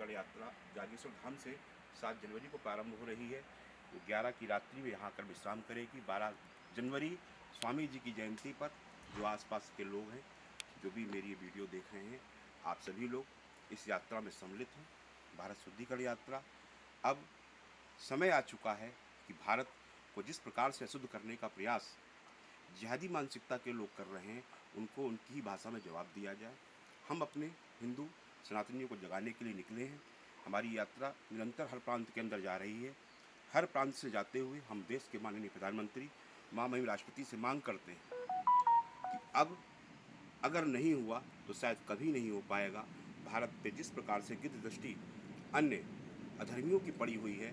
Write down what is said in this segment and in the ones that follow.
कड़ यात्रा जागेश्वर धाम से 7 जनवरी को प्रारंभ हो रही है। वो 11 की रात्रि में यहाँ आकर विश्राम करेगी। 12 जनवरी स्वामी जी की जयंती पर जो आसपास के लोग हैं, जो भी मेरी ये वीडियो देख रहे हैं, आप सभी लोग इस यात्रा में सम्मिलित हों। भारत शुद्धिकरण यात्रा। अब समय आ चुका है कि भारत को जिस प्रकार से अशुद्ध करने का प्रयास जिहादी मानसिकता के लोग कर रहे हैं, उनको उनकी ही भाषा में जवाब दिया जाए। हम अपने हिंदू सनातनियों को जगाने के लिए निकले हैं। हमारी यात्रा निरंतर हर प्रांत के अंदर जा रही है। हर प्रांत से जाते हुए हम देश के माननीय प्रधानमंत्री महामहिम राष्ट्रपति से मांग करते हैं कि अब अगर नहीं हुआ तो शायद कभी नहीं हो पाएगा। भारत पे जिस प्रकार से गिद्ध दृष्टि अन्य अधर्मियों की पड़ी हुई है,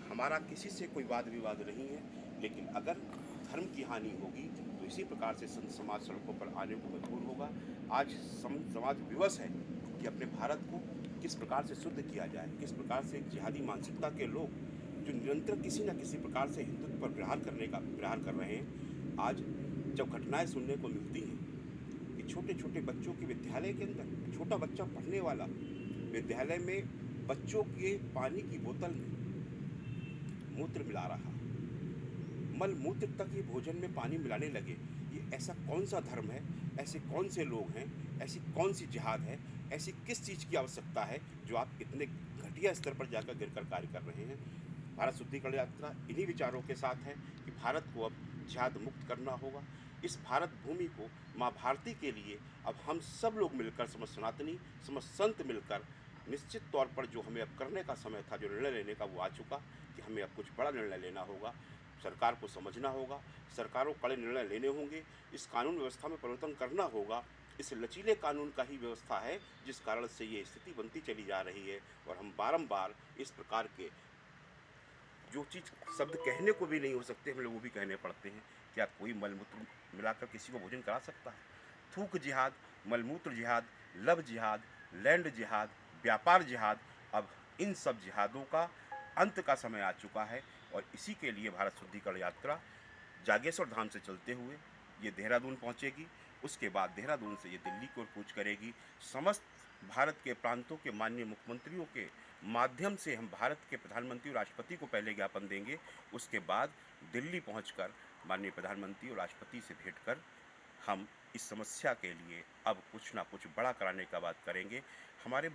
हमारा किसी से कोई वाद विवाद नहीं है, लेकिन अगर धर्म की हानि होगी तो इसी प्रकार से संत समाज सड़कों पर आने को मजबूर होगा। आज समाज विवश है कि अपने भारत को किस प्रकार से शुद्ध किया जाए, किस प्रकार से जिहादी मानसिकता के लोग जो निरंतर किसी न किसी प्रकार से हिंदुत्व पर प्रहार कर रहे हैं, आज जब घटनाएं सुनने को मिलती हैं कि छोटे छोटे बच्चों के विद्यालय के अंदर छोटा बच्चा पढ़ने वाला विद्यालय में बच्चों के पानी की बोतल में मूत्र मिला रहा, मल मूत्र तक ये भोजन में पानी मिलाने लगे। ये ऐसा कौन सा धर्म है, ऐसे कौन से लोग हैं, ऐसी कौन सी जिहाद है, ऐसी किस चीज़ की आवश्यकता है जो आप इतने घटिया स्तर पर जाकर गिरकर कार्य कर रहे हैं। भारत शुद्धिकरण यात्रा इन्हीं विचारों के साथ है कि भारत को अब जिहाद मुक्त करना होगा। इस भारत भूमि को माँ भारती के लिए अब हम सब लोग मिलकर, समस्त सनातनी, समस्त संत मिलकर निश्चित तौर पर जो हमें अब करने का समय था, जो निर्णय लेने का, वो आ चुका कि हमें अब कुछ बड़ा निर्णय लेना होगा। सरकार को समझना होगा, सरकारों कड़े निर्णय लेने होंगे, इस कानून व्यवस्था में परिवर्तन करना होगा। इस लचीले कानून का ही व्यवस्था है जिस कारण से ये स्थिति बनती चली जा रही है, और हम बारंबार इस प्रकार के जो चीज़ शब्द कहने को भी नहीं हो सकते, हम लोग वो भी कहने पड़ते हैं। क्या कोई मलमूत्र मिलाकर किसी को भोजन करा सकता है? थूक जिहाद, मलमूत्र जिहाद, लव जिहाद, लैंड जिहाद, व्यापार जिहाद, अब इन सब जिहादों का अंत का समय आ चुका है। और इसी के लिए भारत शुद्धिकरण यात्रा जागेश्वर धाम से चलते हुए ये देहरादून पहुंचेगी। उसके बाद देहरादून से ये दिल्ली की ओर कूच करेगी। समस्त भारत के प्रांतों के माननीय मुख्यमंत्रियों के माध्यम से हम भारत के प्रधानमंत्री और राष्ट्रपति को पहले ज्ञापन देंगे। उसके बाद दिल्ली पहुंचकर माननीय प्रधानमंत्री और राष्ट्रपति से भेंट कर हम इस समस्या के लिए अब कुछ ना कुछ बड़ा कराने का बात करेंगे। हमारे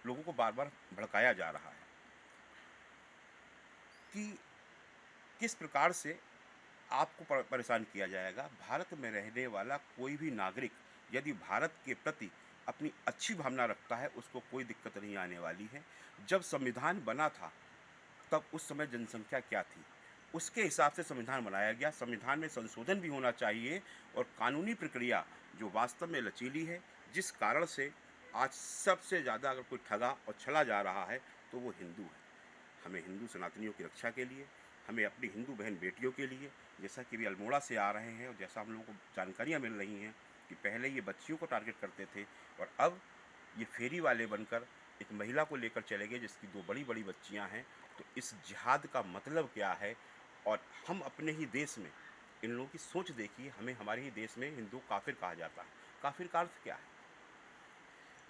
लोगों को बार बार भड़काया जा रहा है कि किस प्रकार से आपको परेशान किया जाएगा। भारत में रहने वाला कोई भी नागरिक यदि भारत के प्रति अपनी अच्छी भावना रखता है, उसको कोई दिक्कत नहीं आने वाली है। जब संविधान बना था तब उस समय जनसंख्या क्या थी, उसके हिसाब से संविधान बनाया गया। संविधान में संशोधन भी होना चाहिए और कानूनी प्रक्रिया जो वास्तव में लचीली है, जिस कारण से आज सबसे ज़्यादा अगर कोई ठगा और छला जा रहा है तो वो हिंदू है। हमें हिंदू सनातनियों की रक्षा के लिए, हमें अपनी हिंदू बहन बेटियों के लिए, जैसा कि वे अल्मोड़ा से आ रहे हैं और जैसा हम लोगों को जानकारियाँ मिल रही हैं कि पहले ये बच्चियों को टारगेट करते थे और अब ये फेरी वाले बनकर एक महिला को लेकर चले गए जिसकी 2 बड़ी बड़ी बच्चियाँ हैं। तो इस जिहाद का मतलब क्या है? और हम अपने ही देश में इन लोगों की सोच देखिए। हमें हमारे ही देश में हिंदू काफिर कहा जाता है। काफिर का अर्थ क्या है?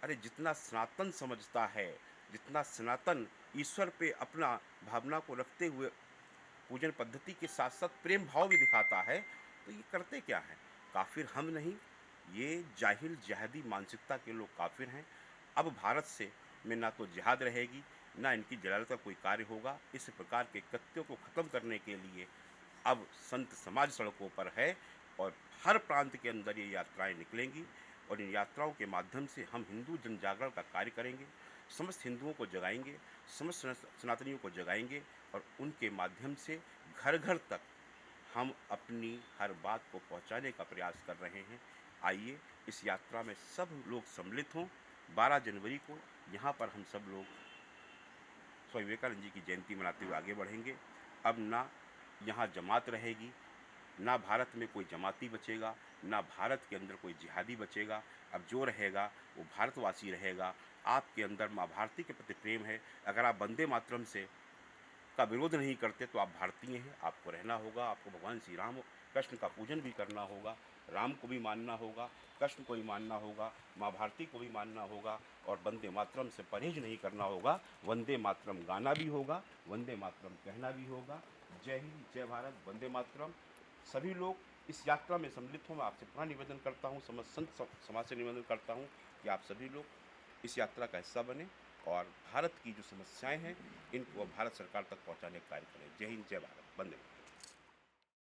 अरे जितना सनातन समझता है, जितना सनातन ईश्वर पे अपना भावना को रखते हुए पूजन पद्धति के साथ साथ प्रेम भाव भी दिखाता है, तो ये करते क्या हैं? काफिर हम नहीं, ये जाहिल जिहादी मानसिकता के लोग काफिर हैं। अब भारत से में ना तो जिहाद रहेगी, ना इनकी जलालत का कोई कार्य होगा। इस प्रकार के कृत्यों को ख़त्म करने के लिए अब संत समाज सड़कों पर है और हर प्रांत के अंदर ये यात्राएं निकलेंगी और इन यात्राओं के माध्यम से हम हिंदू जन जागरण का कार्य करेंगे। समस्त हिंदुओं को जगाएंगे, समस्त सनातनियों को जगाएंगे और उनके माध्यम से घर घर तक हम अपनी हर बात को पहुंचाने का प्रयास कर रहे हैं। आइए इस यात्रा में सब लोग सम्मिलित हों। 12 जनवरी को यहाँ पर हम सब लोग स्वामी विवेकानंद जी की जयंती मनाते हुए आगे बढ़ेंगे। अब ना यहाँ जमात रहेगी, ना भारत में कोई जमाती बचेगा, ना भारत के अंदर कोई जिहादी बचेगा। अब जो रहेगा वो भारतवासी रहेगा। आपके अंदर माँ भारती के प्रति प्रेम है। अगर आप वंदे मातरम से का विरोध नहीं करते तो आप भारतीय हैं, आपको रहना होगा। आपको भगवान श्री राम कृष्ण का पूजन भी करना होगा। राम को भी मानना होगा, कृष्ण को भी मानना होगा, माँ भारती को भी मानना होगा और वंदे मातरम से परहेज नहीं करना होगा। वंदे मातरम गाना भी होगा, वंदे मातरम कहना भी होगा। जय हिंद, जय भारत, वंदे मातरम। सभी लोग इस यात्रा में सम्मिलित हों। मैं आपसे पुनः निवेदन करता हूँ, संत समाज से निवेदन करता हूँ कि आप सभी लोग इस यात्रा का हिस्सा बने और भारत की जो समस्याएं हैं इनको भारत सरकार तक पहुंचाने का कार्य करें। जय हिंद, जय भारत, वंदे मातरम।